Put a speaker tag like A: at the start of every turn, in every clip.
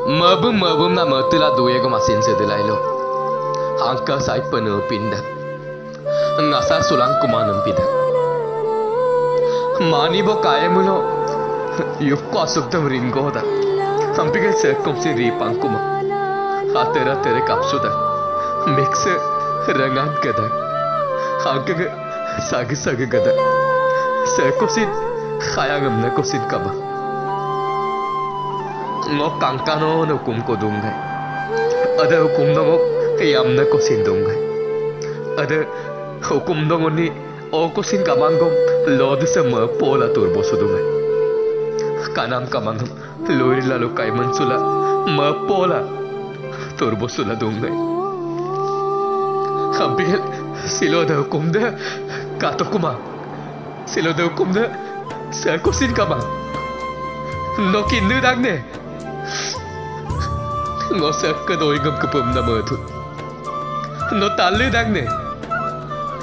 A: Mabum na matula duye ko masin sedelailo. Angka sai penuh pindah. Ngasa sulang kumanum pindah. Mani bo kaya mulo. Yukko asuktam ringo da. Hampir sekom si ripang kuma. Hatera tere kapsuda. Mix rangan gada. Angka sag gada. Sekom si khayangam na kosin kaba. Ngok kangkano no kum ko dungai. Ada hukum no yam na kosin dungai. Ada hukum no ni o kosin kamangom lod sama pola turbo sudungai. Kanam kamangom lori lalu kai mansula ma pola turbo sula dungai. Hampir silo ada hukum dah kato kuma. Silo ada hukum dah saya kosin kamang. No kinu dang ne. Ngô sẽ cơ đôi ngâm cơ bầm nằm ở thụt. Nó tàn lư đăng nè.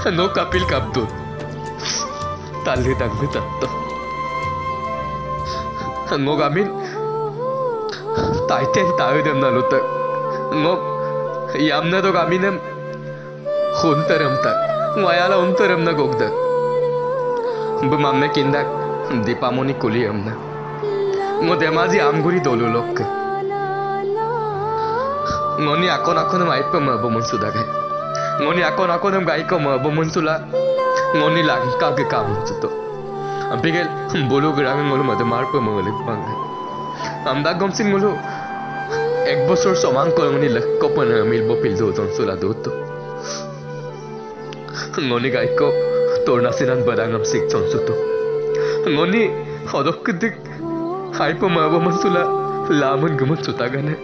A: Nó kapil kapil kaptut. Tàn lư đăng với tật tật. Ngô gamin. Tại tên tạo đâm nà lụt tật. Ngô yam nà đô gamin em. Khun taram tật. Ngoài ala taram nà gốc tật. Bumam nà kindak. Dipamoni kuli em nà. Ngô demazi amguri dolu lok. Ngoni akon maipa mabumun sudah kan. Ngoni akon gai ko mabumun sula. Ngoni langka ke kamu tuh. Ampikal bolu gerang ngolu madu marpa mawalik bang. Amda gomsin ngolu. Ek bosor somang ko ngoni lekko pana milbo pildo ton sula doto. Ngoni gai ko torna sinan badangam sik ton suto. Ngoni hodok kedik haipa mabumun sula lamun gumun suta gane.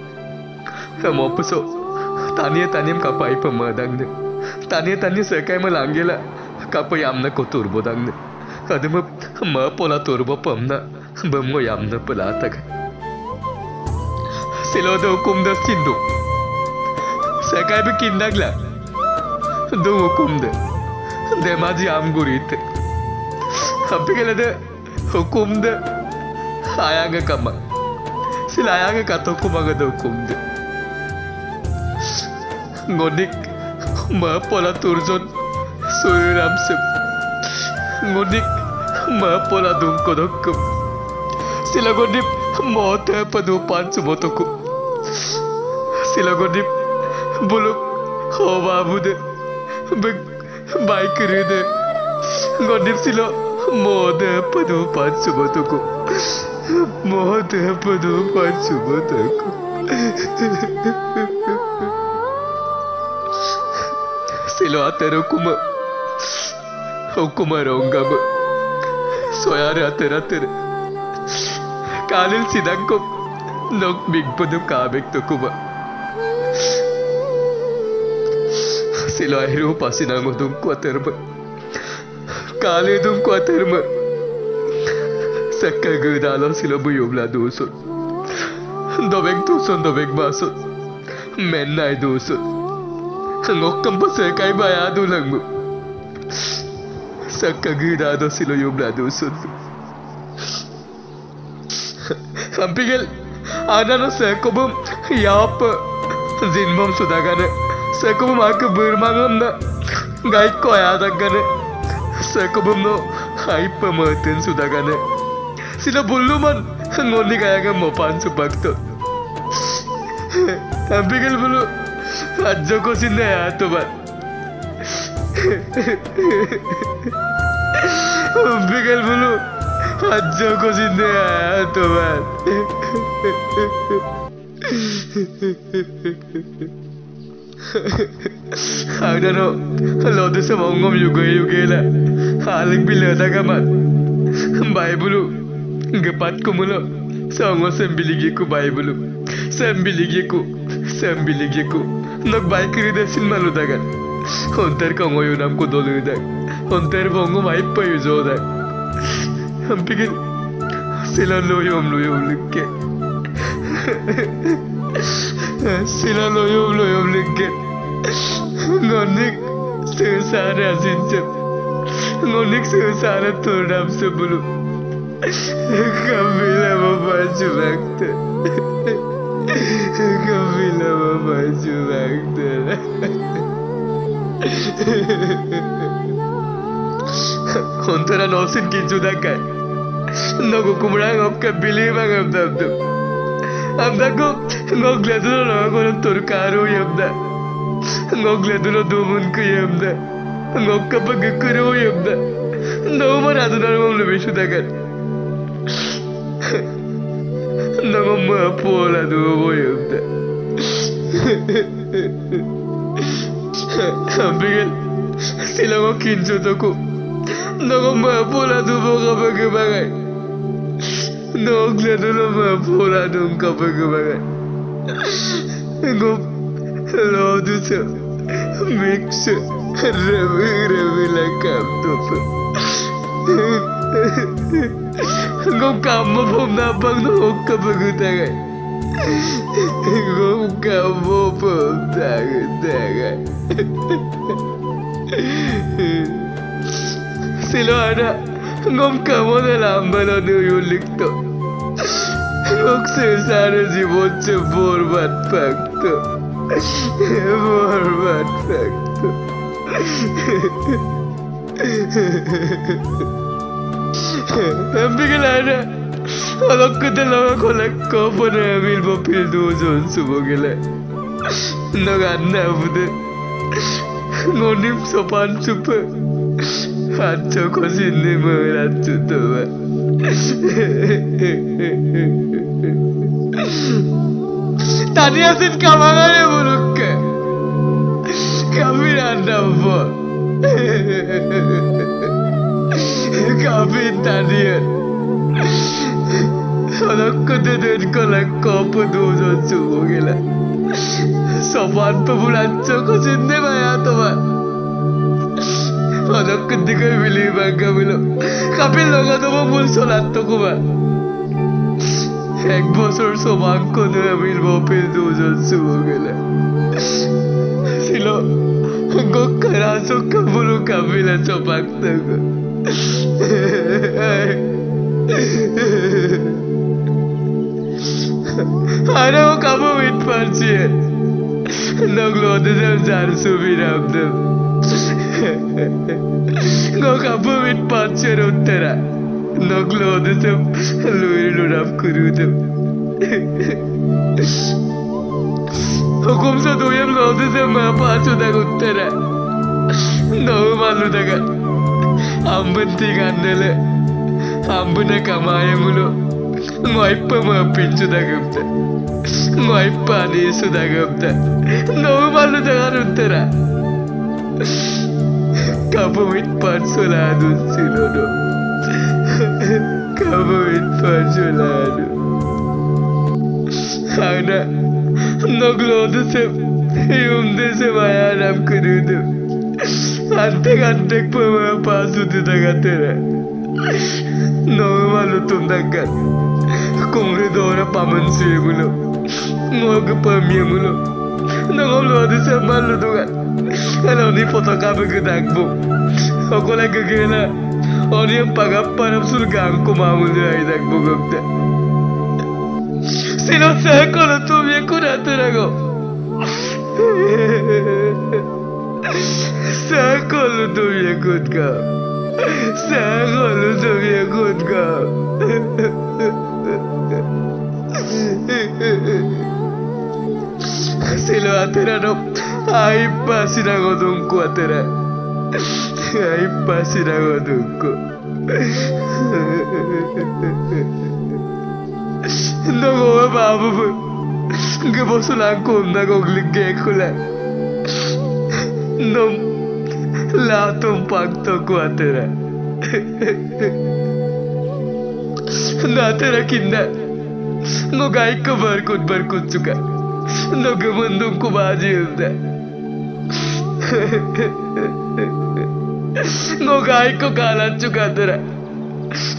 A: Kamu apa so? Tania kapai pemadang ne. Tania sekai melanggelah kapai amna ko turbo dang ne. Kadang ma pola turbo pamna bamgo yamna pelata kan. Silo do hukum da sindu. Sekai bekindag lah. Do hukum da. Demaji am gurit. Tapi kalau ada hukum da ayaga kama. Sila ayaga kato kumaga do hukum da. Ngonik ma pola turjon suiram sep. Ngonik ma pola dungko dokkum. Sila ngonip mote padupan sumotoku. Sila ngonip buluk hoba bude baik ride. Ngonip sila mote padupan sumotoku. Mote padupan sumotoku. Silo atero hukuma ronggam soyare atera kalil sidangko nok bigpodum kabek to kuma silo ahiru pasinango dum kwaterma kale dum kwaterma sakka gudalo silo buyubla dusun dobek masuk menai dusun Ngok kampas sekai bayadu langmu. Sakagudado silo yublado sun. Hampir ada no sekobum yapa zinbom sudagane. Sekobum aku bermangam na gai koya dagane. Sekobum no hype merten sudagane. Silo buluman ngoni kaya kan mopan subakto. Hampir bulu. Ajo ko sinne ya to bat. Bigal bulu. Ajo ko sinne ya to bat. Ada no lode sa mongom yuge la. Haling bila dagamat. Bai bulu. Gepat ko mulo. Songo sembiligi ku bai bulu. Sembiligi ku. Nok baik rida sin malu dagan. Honter kongo yunam ko dolu dag. Honter bongo mai payu zo dag. Hampir sila loyom likke. Sila loyom likke. Ngonik sesara asinjam. Ngonik sesara turdam sebulu. Kamila mau baju bakte. Kabila maju baktera. Ontara nosin kincu dakai. Nogo kumra ngok kabili bangam dabdu. Amdaku ngok leduno nogo turkaru yamda. Ngok leduno dumun ku yamda. Ngok kapagkuru yamda. No maradu narum lebishu dakai. Nogo mapola dubo yamda. Ambil silango kincu toku. Nogo mapola dubo kapagbagai. Nogo leduno mapola dum kapagbagai. Ngok lodu se mix ravi lakam topu. Ngok kamu pun napang no kapagutagai. Ngok kamu pun tagai. Silo ada ngom kamu dalam balon yulikto. Ngok sesara Jibon se borbat fakto. Borbat fakto. Ambil ada. Alok kita lawa kolek kapan ambil bopil dojon subuh gila. Nagan nabude. Ngonim sopan supa. Hancur kau sini merat tuh. Tadi asyik kamarnya buruk. Kami anda apa? Kami tadi. Kalau kemudian kolek kopi dojon subuh gila. Sopan pemulan kau sini bayar tuh. Kalau ketika beli bangga bilo, kapil logo tu pun solat tu kuba. Ek bosor soban ko tu ambil bopil dojon subuh gila. Silo, gok kerasuk kabulu kapila sopak tu. Ada kamu wit percaya. Noglo tu jar subiram tu. Ngok apa wit patcher uttara. Noglo tu luir lurap kurudu. Hukum saduyam lo tu ma pacu dak uttara. No malu daga. Ambun tigandele. Ambuna kamaya mulo. Ngoipa ma pincu dagapta. Ngoipa ni sudagapta. No malu daga uttara. Kamu wit solado silono. Kamu wit solado. Ana noglodu se yumde se mayaram kurudu. Antek pama pasu tu dagatera. No malu tundakan. Kungre dora paman semulo. Ngog pamyemulo. Noglodu se malu dugan. Kalau ni foto kamu kedakbu, aku lagi kena orang yang pagap param surga aku mahu jadi dakbu gopta. Sino saya kalau tu dia kuda terago, saya kalau tu dia kudga, saya kalau tu dia kudga. Silo aterano. Ai pasina godunku atera. Ai pasina godunku. Nogo babu. Gebosulanku nagoglik gekula. Nom latum pakto ku atera. Natera kinda. Nogai ko barkut juga. Nogo mundum ku baji udah. Nogai ko kalan juga tera.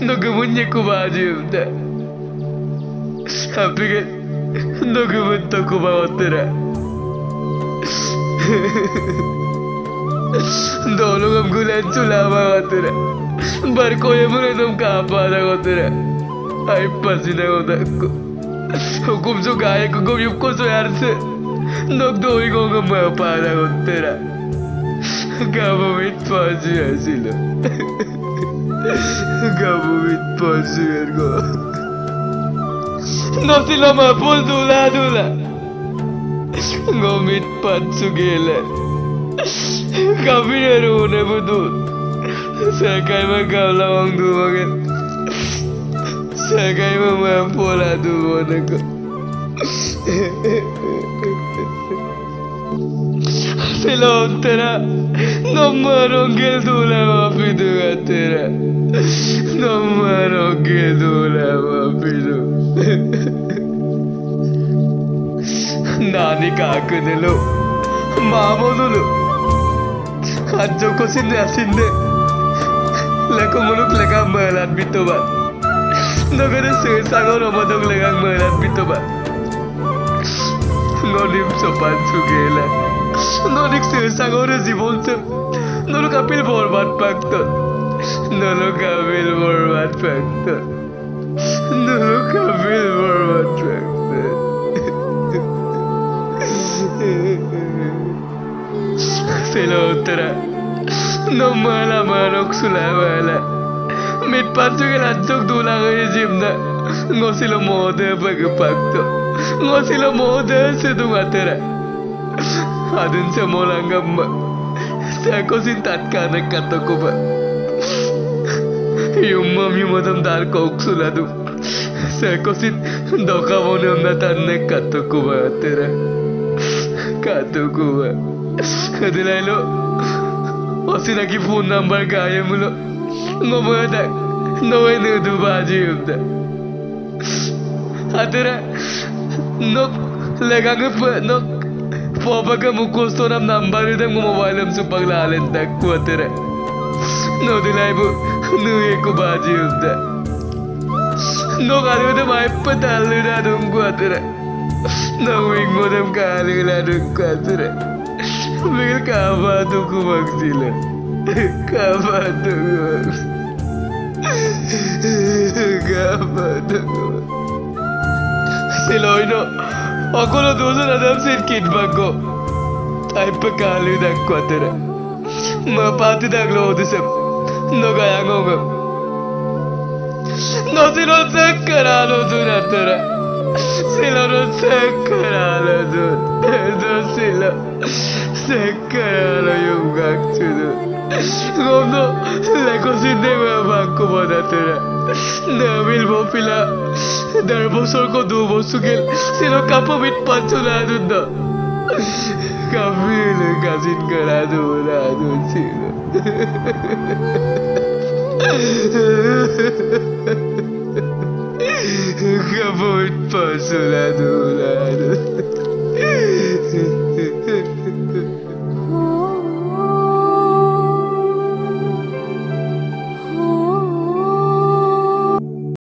A: Nogo munye ku baji udah. Tapi kan nogo munto ku bawa tera. Dolong am gulan chula bawa tera. Barko ye mure tum kaapa da tera. Ai pasina udah ku. Hukum so gaya ko gumyup ko so yarse. Nagdoy ko nga mapara ko tera. Government pasu sila. Government pasu ko. No sila mapul dula. Ngomit pasu gila. Kami na budut. Sakay magkalawang dumagat. Sakay mamampula dumagat ko. Sila tera. Namarogel dula mapidu tera. Namarogel dula mapidu. Nani kakunelo. Mamodulu. Adjo ko sinasinde. Lako muluk lagang melat bitobat. Nagara sesagor omadog lagang melat bitobat. Nonim sopan sugela. Nonik sesagor Jibon se. Nolok apil borbat pakto. Nolok apil borbat pakto. Nolok apil borbat pakto. Selotera. No mala manok sulawala. Mit pansugel adjok dulang jimna. Ngosilo mode pagpakto. Ngosilo mode sedungatera. Adun sa molangamma. Sako sin tatkanak katoko ba. Yummam yumadam dar koksuladu. Sako sin dokavonam na tannak katoko ba tera. Katoko ba. Kadilailo. Osinaki phone number gaya mulo. Ngomada. Noe nudu baji yubda. Atera. Nok lagang pa nok. Popaga mukusto nam number idang mobile am supag lalen tak ko atera. No dilay bu nuye ko baji yubda. Nok alu da mai patalu na dum ko atera. No wing mo dam kalu na dum ko atera. Miguel cavado com maxila. Cavado com Cavado com Siloino. Ako na doon na dam sin kidbag ko. Ay pagkali na kwatera. Mapati na aglo disap. No kaya ngo. No silo sakaralo doon atera. Silo no sakaralo doon. No silo. Sakaralo yung gaktudo. Ngono, leko sindema bangko manatera. Nabil mo pila. Darbosor ko dubosugil. Sino kapamit pansunado na. Kapil kasin karado sino. Kapamit pansunado.